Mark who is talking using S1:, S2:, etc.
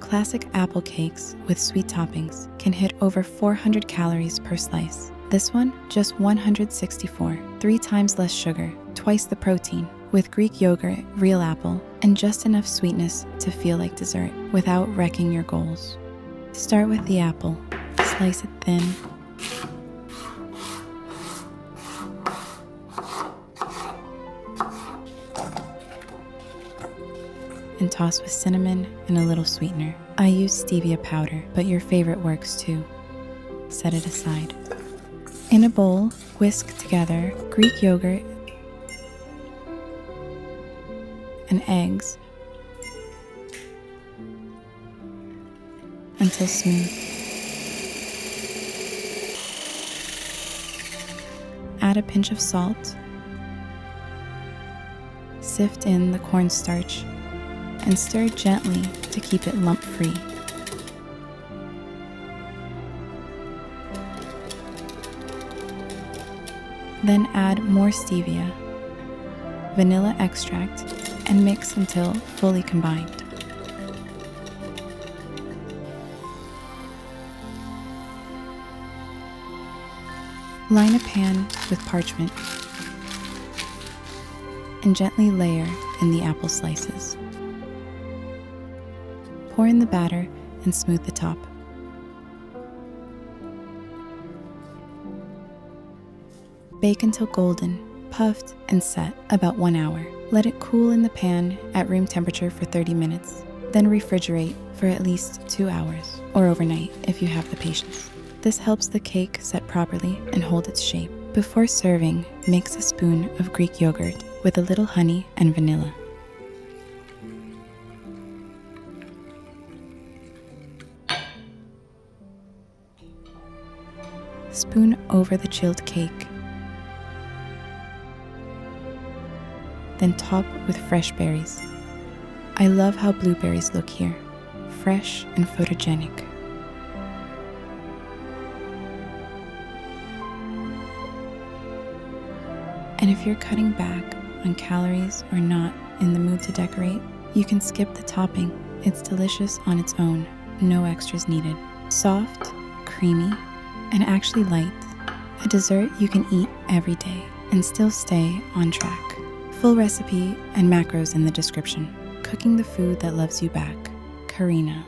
S1: Classic apple cakes with sweet toppings can hit over 400 calories per slice. This one, just 164, 3 times less sugar, twice the protein, with Greek yogurt, real apple, and just enough sweetness to feel like dessert without wrecking your goals. Start with the apple, slice it thin, and toss with cinnamon and a little sweetener. I use stevia powder, but your favorite works too. Set it aside. In a bowl, whisk together Greek yogurt and eggs until smooth. Add a pinch of salt. Sift in the cornstarch and stir gently to keep it lump-free. Then add more stevia, vanilla extract, and mix until fully combined. Line a pan with parchment and gently layer in the apple slices. Pour in the batter and smooth the top. Bake until golden, puffed, and set about 1 hour. Let it cool in the pan at room temperature for 30 minutes. Then refrigerate for at least 2 hours, or overnight if you have the patience. This helps the cake set properly and hold its shape. Before serving, mix a spoon of Greek yogurt with a little honey and vanilla. Spoon over the chilled cake. Then top with fresh berries. I love how blueberries look here, fresh and photogenic. And if you're cutting back on calories or not in the mood to decorate, you can skip the topping. It's delicious on its own, no extras needed. Soft, creamy, and actually light. A dessert you can eat every day and still stay on track. Full recipe and macros in the description. Cooking the food that loves you back. Karina.